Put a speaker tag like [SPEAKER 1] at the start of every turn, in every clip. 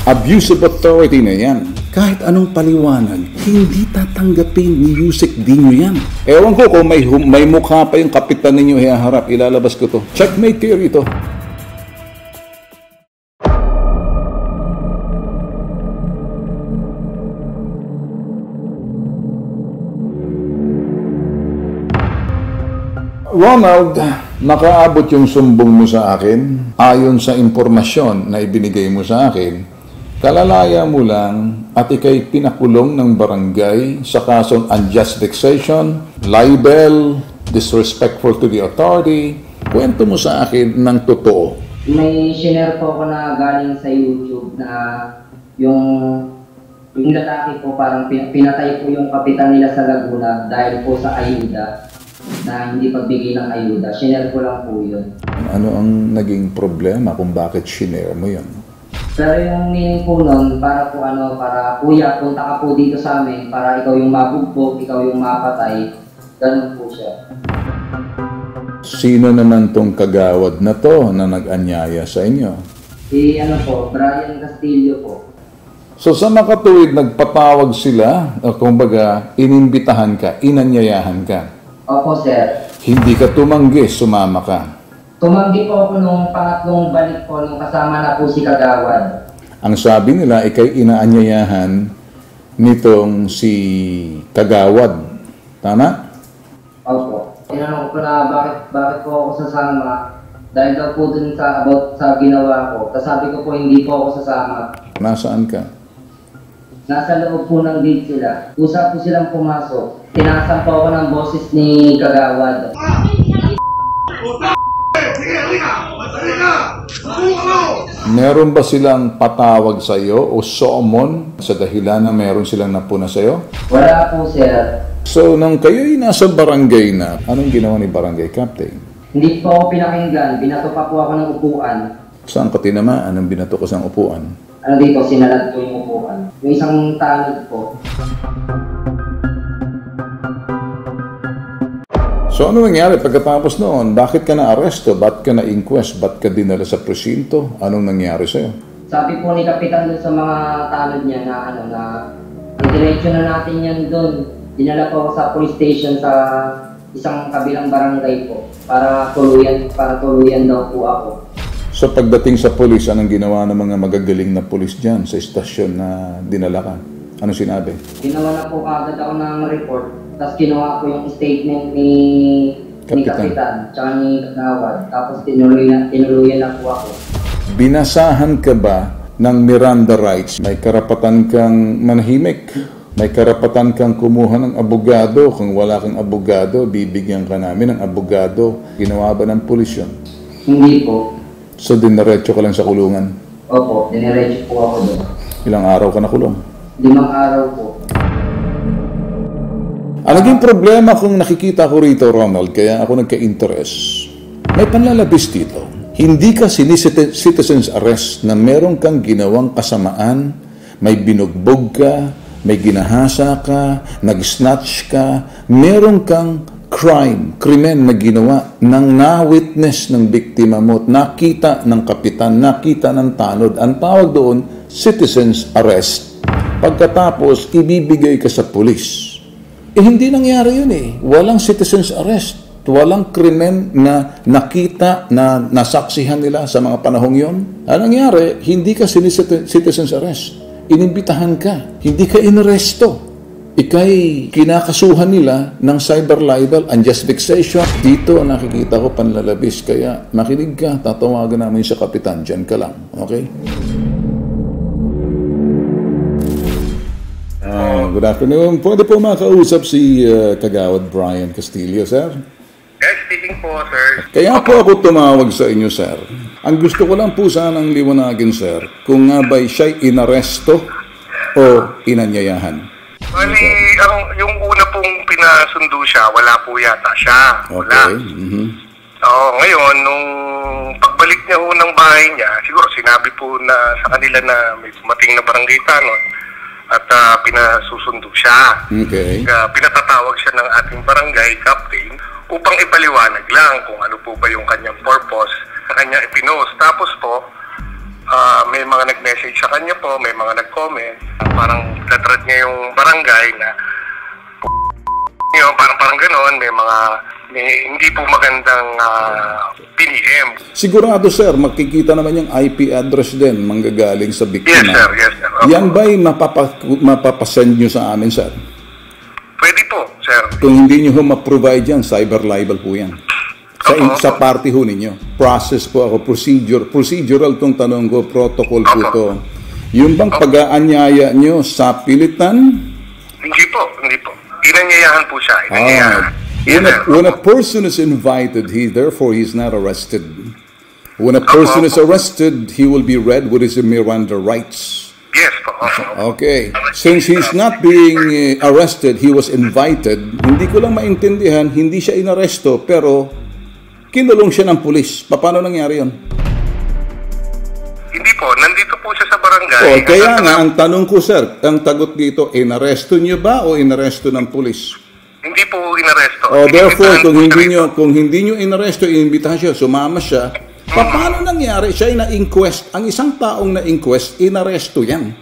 [SPEAKER 1] Abuse of authority na yan. Kahit anong paliwanag, hindi tatanggapin ni Yusek Dino yan. Ewan ko kung may mukha pa yung kapitan ninyo hiharap, ilalabas ko to. Checkmate kayo rito. Ronald, nakaabot yung sumbong mo sa akin. Ayon sa impormasyon na ibinigay mo sa akin, kalalaya mo lang at ikay pinakulong ng barangay sa kasong unjust vexation, libel, disrespectful to the authority. Kwento mo sa akin ng totoo.
[SPEAKER 2] May share po ako na galing sa YouTube na yung lalaki po parang pinatay po yung kapitan nila sa Laguna dahil po sa ayuda, na hindi pagbigay ng ayuda. Share ko lang po yun.
[SPEAKER 1] Ano ang naging problema kung bakit shinare mo yun?
[SPEAKER 2] Pero yung meaning po nun, para po para kuya, punta ka po dito sa amin para ikaw yung mabugbog, ikaw yung mapatay. Ganun po siya.
[SPEAKER 1] Sino naman tong kagawad na to na nag-anyaya sa inyo?
[SPEAKER 2] Si Brian Castillo po.
[SPEAKER 1] So sa makatuwid, nagpatawag sila, o kumbaga, inimbitahan ka, inanyayahan ka.
[SPEAKER 2] Opo, sir.
[SPEAKER 1] Hindi ka tumanggi, sumama ka.
[SPEAKER 2] Tumanggi po ako nung pangatlong balik po nung kasama na po si Kagawad.
[SPEAKER 1] Ang sabi nila, ikay inaanyayahan nitong si Kagawad. Tama?
[SPEAKER 2] Opo. Tinanong ko na bakit po ako sasama dahil daw po dun sa ginawa ko. Tapos sabi ko po hindi po ako sasama.
[SPEAKER 1] Nasaan ka?
[SPEAKER 2] Nasa loob po ng gate sila. Usap po silang pumasok. Tinasan po ako ng boses ni Kagawad.
[SPEAKER 1] Meron ba silang patawag sa iyo o summon sa dahilan na meron silang napuna sa iyo?
[SPEAKER 2] Wala po, sir.
[SPEAKER 1] So, nang kayo'y nasa barangay na, anong ginawa ni barangay captain?
[SPEAKER 2] Hindi po ako pinakinggan. Binato pa po ako ng upuan.
[SPEAKER 1] Saan ka tinamaan? Anong binato ko sa upuan?
[SPEAKER 2] Dito, sinalat po yung upuan. Yung isang tanod po.
[SPEAKER 1] So ano nangyari pagkatapos noon? Bakit ka na-aresto? Ba't ka na-inquest? Ba't ka dinala sa presinto? Anong nangyari sa'yo?
[SPEAKER 2] Sabi po ni Kapitan dun sa mga tanod niya na idiretso na natin yan dun. Dinala po ako sa police station sa isang kabilang barangay po para tuluyan daw po ako.
[SPEAKER 1] So pagdating sa polis, anong ginawa ng mga magagaling na polis dyan sa istasyon na dinala ka? Anong sinabi?
[SPEAKER 2] Ginawa na po agad ako ng report. Tapos ginawa ko yung statement ni Kapitan tsaka ni Kagawad. Tapos tinuluyan na po ako.
[SPEAKER 1] Binasahan ka ba ng Miranda rights? May karapatan kang manahimik. May karapatan kang kumuha ng abogado. Kung wala kang abogado, bibigyan ka namin ng abogado. Ginawa ba ng polis yun?
[SPEAKER 2] Hindi po.
[SPEAKER 1] So, diniretso ka lang sa kulungan?
[SPEAKER 2] Opo, diniretso po ako doon.
[SPEAKER 1] Ilang araw ka nakulong?
[SPEAKER 2] 5 araw po.
[SPEAKER 1] Ang naging problema kung nakikita ko rito, Ronald, kaya ako nagka-interest, may panlalabis dito. Hindi ka citizen's arrest na meron kang ginawang kasamaan, may binugbog ka, may ginahasa ka, nag-snatch ka, meron kang krimen na ginawa ng na-witness ng biktima mo, nakita ng kapitan, nakita ng tanod. Ang tawag doon, citizen's arrest. Pagkatapos, ibibigay ka sa pulis. Hindi nangyari yun eh. Walang citizen's arrest. Walang krimen na nakita, na nasaksihan nila sa mga panahong yun. Ang nangyari, hindi ka citizen's arrest. Inimbitahan ka. Hindi ka inaresto. Ika'y kinakasuhan nila ng cyber libel, unjust vexation. Dito nakikita ko panlalabis. Kaya makinig ka, tatawagan namin sa kapitan. Diyan ka lang. Okay? Good afternoon. Pwede po makausap si Kagawad Brian Castillo, sir?
[SPEAKER 3] Yes, speaking po, sir.
[SPEAKER 1] Kaya po ako tumawag sa inyo, sir. Ang gusto ko lang po sanang liwanagin, sir, kung nga ba'y siya'y inaresto o inanyayahan.
[SPEAKER 3] Bali, yung una pong pinasundo siya, wala po yata siya. Wala.
[SPEAKER 1] Okay.
[SPEAKER 3] Ngayon, nung pagbalik niya ho ng bahay niya, siguro sinabi po na sa kanila na may dumating na barangay tanod at pinasusundo siya.
[SPEAKER 1] Okay.
[SPEAKER 3] Pinatatawag siya ng ating barangay captain upang ipaliwanag lang kung ano po ba yung kanyang purpose sa kanya ipinost. Tapos po, may mga nag-message sa kanya po, may mga nag-comment. Parang tatrat niya yung barangay na parang gano'n, hindi po magandang PDM.
[SPEAKER 1] Sigurado sir, makikita naman yung IP address din manggagaling sa biktima.
[SPEAKER 3] Yes sir.
[SPEAKER 1] Yan ba'y mapapasend nyo sa amin sir?
[SPEAKER 3] Pwede po, sir.
[SPEAKER 1] Kung hindi nyo ma-provide yan, cyber libel po yan. Sa party ho ninyo. Process po ako, procedural tong tanong ko, protocol po to. Yung bang pag-aanyaya nyo sa pilitan?
[SPEAKER 3] Hindi po. Inanyayahan po siya.
[SPEAKER 1] When a person is invited, he's not arrested. When a person is arrested, he will be read with his Miranda rights.
[SPEAKER 3] Yes po.
[SPEAKER 1] Okay. Since he's not being arrested, he was invited. Hindi ko lang maintindihan, hindi siya inaresto, pero kinulong siya ng pulis. Paano nangyari yun?
[SPEAKER 3] Hindi po. Nandito po siya sa barangay.
[SPEAKER 1] Kaya nga, ang tanong ko, sir, ang tagot dito, inaresto niyo ba o inaresto ng pulis?
[SPEAKER 3] Hindi po inaresto.
[SPEAKER 1] Therefore, kung hindi niyo inaresto, inimbitahan siya, sumama siya, paano nangyari? Siya ay na-inquest. Ang isang taong na-inquest, inaresto yan.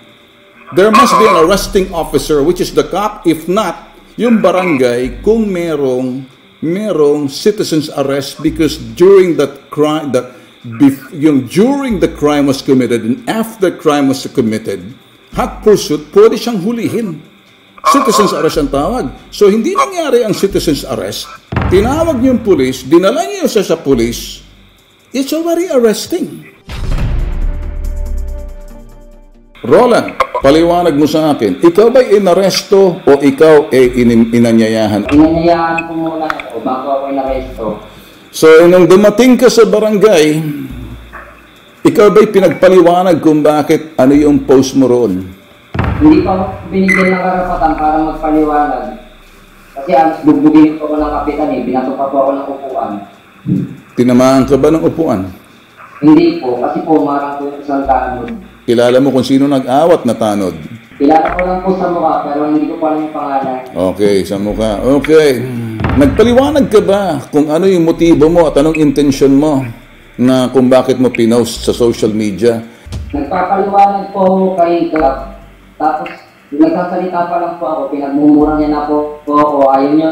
[SPEAKER 1] There must be an arresting officer, which is the cop. If not, yung barangay, kung merong citizen's arrest, because during that crime, during the crime was committed and after crime was committed, hot pursuit, pwede siyang hulihin. Citizen's arrest ang tawag. So, hindi nangyari ang citizen's arrest. Tinawag niyo yung pulis, dinala niyo siya sa pulis, it's already arresting. Roland, paliwanag mo sa akin, ikaw ba'y inaresto o ikaw ay inanyayahan?
[SPEAKER 2] Inanyayahan ko muna ako bago ako inaresto.
[SPEAKER 1] So, nung dumating ka sa barangay, ikaw ba'y pinagpaliwanag kung bakit ano yung post mo roon?
[SPEAKER 2] Hindi pa ako binigyan ng karapatan para magpaliwanag. Kasi bugbugin ko ng kapitan binato pa po ako ng upuan.
[SPEAKER 1] Tinamaan ka ba ng upuan?
[SPEAKER 2] Hindi po, kasi po marang po yung isang tanod.
[SPEAKER 1] Kilala mo kung sino nag-awat na tanod?
[SPEAKER 2] Kilala ko lang po sa mukha, pero hindi ko pa alam yung pangalan.
[SPEAKER 1] Okay, sa mukha. Okay. Nagpaliwanag ka ba kung ano yung motibo mo at anong intention mo na kung bakit mo pinost sa social media?
[SPEAKER 2] Nagpapaliwanag po ako kay Gab. Tapos, nagsasalita pa lang po ako, pinagmumura niya na po ako, ayaw niya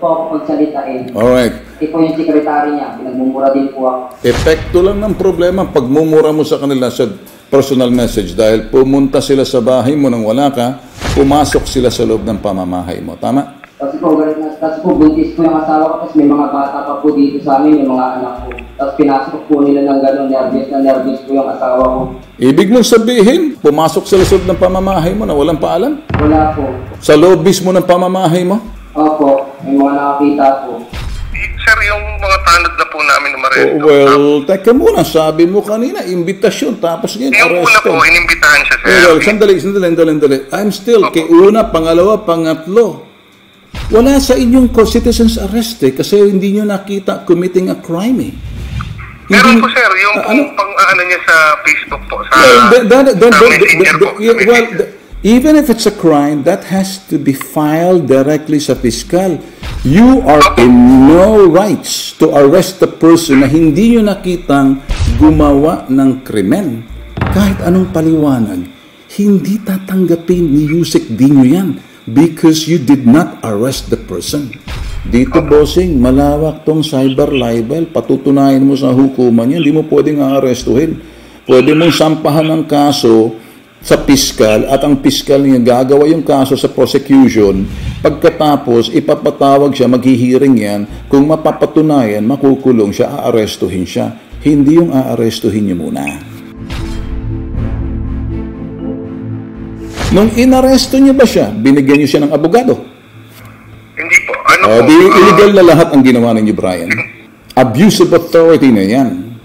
[SPEAKER 2] po ako pagsalitain.
[SPEAKER 1] Alright.
[SPEAKER 2] Kasi po yung sekretary niya, pinagmumura din po ako.
[SPEAKER 1] Epekto lang ng problema pagmumura mo sa kanila sa personal message dahil pumunta sila sa bahay mo nang wala ka, pumasok sila sa loob ng pamamahay mo. Tama?
[SPEAKER 2] Kasi po, buntis po yung asawa ko, tapos may mga bata pa po dito sa amin, yung mga anak ko. Tapos pinasok po nila ng gano'n, nervous po yung asawa ko.
[SPEAKER 1] Ibig mong sabihin, pumasok sila sa loob ng pamamahay mo na walang paalam?
[SPEAKER 2] Wala po.
[SPEAKER 1] Sa loob mismo ng pamamahay mo?
[SPEAKER 2] Opo, may mga nakakita po.
[SPEAKER 3] Sir, yung mga tanod na po namin umaresto.
[SPEAKER 1] Well, teka muna, sabi mo kanina, imbitasyon, tapos ngayon,
[SPEAKER 3] Yung una
[SPEAKER 1] arresto.
[SPEAKER 3] po, inimbitahan siya, sir.
[SPEAKER 1] Well, sandali. I'm still, kay una, pangalawa, pangatlo. Wala sa inyong citizen's arrest kasi hindi nyo nakita committing a crime
[SPEAKER 3] Meron po, sir, yung pang-ano niya sa Facebook po, sa
[SPEAKER 1] even if it's a crime, that has to be filed directly sa fiscal. You are in no rights to arrest the person na hindi nyo nakitang gumawa ng krimen. Kahit anong paliwanag, hindi tatanggapin ni Yusek Dino yan because you did not arrest the person. Dito, bossing, malawak tong cyber libel. Patutunayan mo sa hukuman yan, hindi mo pwedeng aarestuhin. Pwede mong sampahan ng kaso sa piskal at ang piskal niya gagawa yung kaso sa prosecution. Pagkatapos, ipapatawag siya, maghihiring yan. Kung mapapatunayan, makukulong siya, aarestuhin siya. Hindi yung aarestuhin niyo muna. Nung inaresto niyo ba siya, binigyan niyo siya ng abogado?
[SPEAKER 3] Hindi po.
[SPEAKER 1] Illegal na lahat ang ginawa ninyo, Brian. Abuse of authority na yan.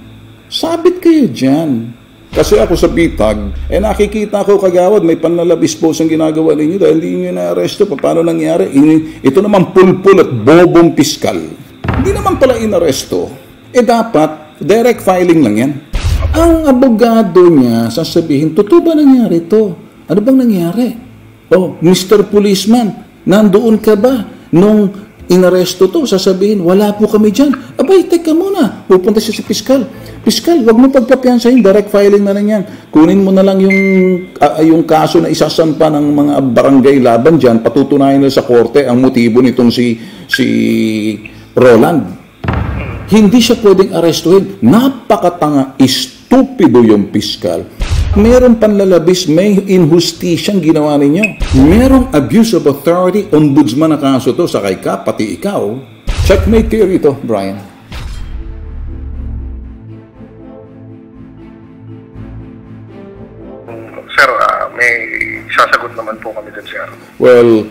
[SPEAKER 1] Sabit kayo dyan. Kasi ako sa bitag, nakikita ko kagawad, may panlalabis po ang ginagawa ninyo dahil hindi nyo na-aresto. Paano nangyari? Ito naman pulpul at bobong piskal. Hindi naman pala inaresto. Dapat, direct filing lang yan. Ang abogado niya, sasabihin, totoo ba nangyari ito? Ano bang nangyari? Oh, Mr. Policeman, nandoon ka ba nung inaresto to? Sasabihin, wala po kami dyan. Abay, teka muna. Pupunta siya sa piskal. Piskal, wag mo pagpapiansahin, direct filing na lang yan. Kunin mo na lang yung kaso na isasampa ng mga barangay laban dyan, patutunayan na sa korte ang motibo nitong si Roland. Hindi siya pwedeng arestuhin. Napakatanga, stupido yung piskal. Merong panlalabis, may injustisyang ginawa ninyo. Merong abuse of authority, ombudsman na kaso to, sakay ka, pati ikaw. Checkmate kayo rito, Brian.
[SPEAKER 3] Sir, may sasagot naman po kami dun, sir.
[SPEAKER 1] Well,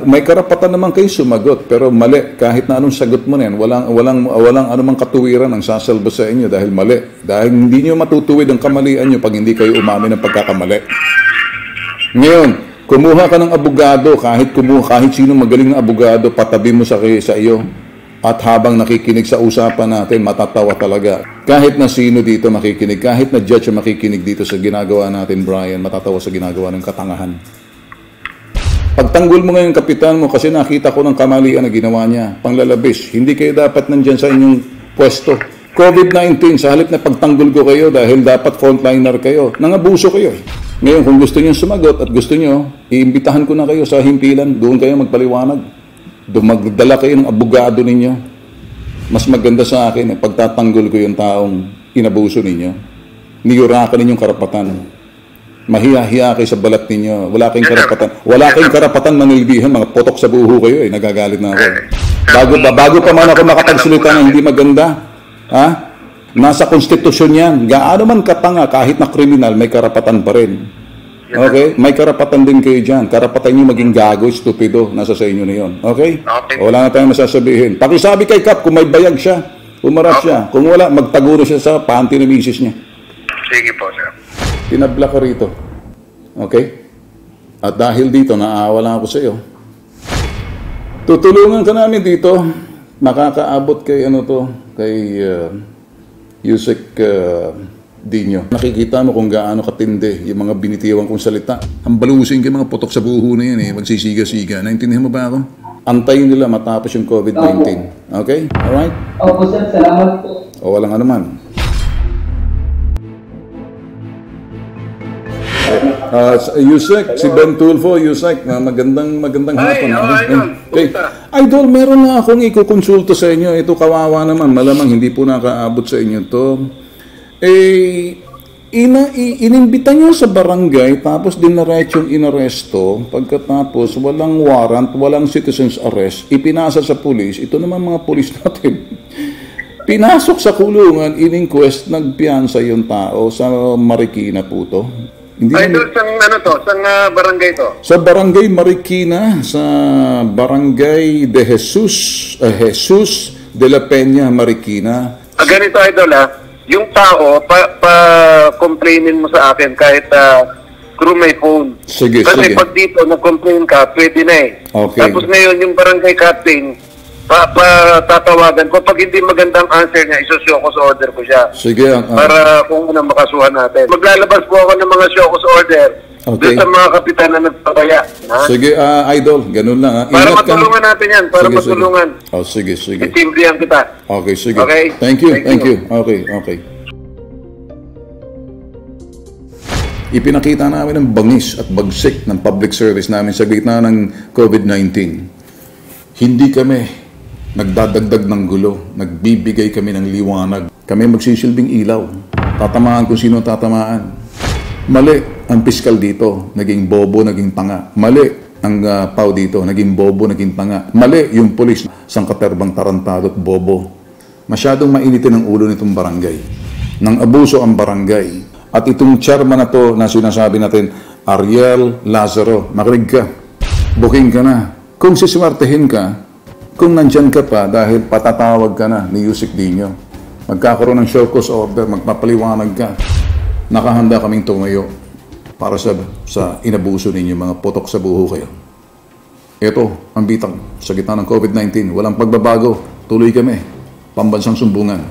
[SPEAKER 1] may karapatan naman kayo sumagot, pero mali. Kahit na anong sagot mo na yan, walang anumang katuwiran ang sasalba sa inyo dahil mali. Dahil hindi nyo matutuwid ang kamalian nyo pag hindi kayo umamin ng pagkakamali. Ngayon, kumuha ka ng abogado, kahit sino magaling na abogado, patabi mo sa iyo. At habang nakikinig sa usapan natin, matatawa talaga. Kahit na sino dito makikinig, kahit na judge makikinig dito sa ginagawa natin, Brian, matatawa sa ginagawa ng katangahan. Pagtanggol mo ngayon kapitan mo kasi nakita ko ng kamalian na ginawa niya, panglalabis, hindi kayo dapat nandyan sa inyong pwesto. COVID-19, sa halip na pagtanggol ko kayo dahil dapat frontliner kayo, nangabuso kayo. Ngayon, kung gusto niyo sumagot at gusto niyo, iimbitahan ko na kayo sa himpilan, doon kayo magpaliwanag. Magdala kayo ng abogado ninyo. Mas maganda sa akin, pagtatanggol ko yung taong inabuso ninyo. Niyurakan ninyong karapatan. Mahiya-hiya kayo sa balat ninyo. Wala kayong karapatan. Wala kayong karapatan manilbihan. Mga potok sa buho kayo eh. Nagagalit na ako. Bago pa man ako makapagsalita ng hindi maganda. Ha? Nasa konstitusyon yan. Gaano man katanga, kahit na kriminal, may karapatan pa rin. Okay? May karapatan din kayo dyan. Karapatan nyo maging gago, stupido. Nasa sa inyo na yun. Okay? Wala na tayong masasabihin. Pakisabi kay Kap kung may bayag siya, umarap siya. Kung wala, magtaguro siya sa panty na misis niya.
[SPEAKER 3] Sige po, sir.
[SPEAKER 1] Tinabla ka rito. Okay? At dahil dito, naawa lang ako sa iyo. Tutulungan ka namin dito. Makakaabot kay Yusek Dino. Nakikita mo kung gaano katindi yung mga binitiwan kong salita. Hambalusin kayo mga putok sa buho na yan eh. Magsisiga-siga. Naintindihan mo ba ako? Antayin nila matapos yung COVID-19. Okay? Alright?
[SPEAKER 2] Opo, sir. Salamat po.
[SPEAKER 1] O walang anuman. Yusek, si Ben Tulfo, Yusek, magandang hapon. Okay. Idol, meron na akong ikukonsulta sa inyo. Ito kawawa naman. Malamang hindi po nakaabot sa inyo to. Inimbita niyo sa barangay tapos dinaretsong inaresto pagkatapos walang warrant, walang citizen's arrest, ipinasa sa pulis. Ito naman mga pulis natin. Pinasok sa kulungan, in-inquest, nagpiansa yung tao sa Marikina po to.
[SPEAKER 3] Idol, saan barangay to?
[SPEAKER 1] Sa barangay Marikina, sa barangay de Jesus de la Peña, Marikina.
[SPEAKER 3] Ganito, Idol, yung tao, pa-complainin mo sa akin kahit through my phone.
[SPEAKER 1] Sige,
[SPEAKER 3] kasi
[SPEAKER 1] sige.
[SPEAKER 3] Pag dito, nag-complain ka, pwede na eh.
[SPEAKER 1] Okay.
[SPEAKER 3] Tapos ngayon, yung barangay captain, tatawagan ko. Pag hindi magandang answer niya, isusyo ko sa order ko siya.
[SPEAKER 1] Sige.
[SPEAKER 3] Para kung makasuhan natin. Maglalabas po ako ng mga show ko sa order.
[SPEAKER 1] Okay.
[SPEAKER 3] Doon sa mga kapitan na nagpapaya.
[SPEAKER 1] Sige, Idol, ganun lang.
[SPEAKER 3] Para matulungan natin yan. Para
[SPEAKER 1] sige,
[SPEAKER 3] matulungan.
[SPEAKER 1] Sige. Sige.
[SPEAKER 3] Itimbrihan kita.
[SPEAKER 1] Okay, sige.
[SPEAKER 3] Okay?
[SPEAKER 1] Thank you. Okay. Ipinakita namin ang bangis at bagsik ng public service namin sa gitna ng COVID-19. Hindi kami nagdadagdag ng gulo. Nagbibigay kami ng liwanag. Kami magsisilbing ilaw. Tatamaan kung sino tatamaan. Mali ang piskal dito, naging bobo, naging tanga. Mali ang PAW dito, naging bobo, naging tanga. Mali yung pulis, sangkaterbang tarantado at bobo. Masyadong mainitin ang ulo nitong barangay. Nang abuso ang barangay. At itong chairman na to na sinasabi natin, Ariel Lazaro, makinig ka. Booking ka na. Kung siswertehin ka, kung nandyan ka pa dahil patatawag ka na ni Yusek Dino, magkakaroon ng show cause order, magpapaliwanag ka. Nakahanda kaming tumayo para sa inabuso ninyo, mga putok sa buho kayo. Ito ang bitang sa gitna ng COVID-19. Walang pagbabago. Tuloy kami. Pambansang sumbungan.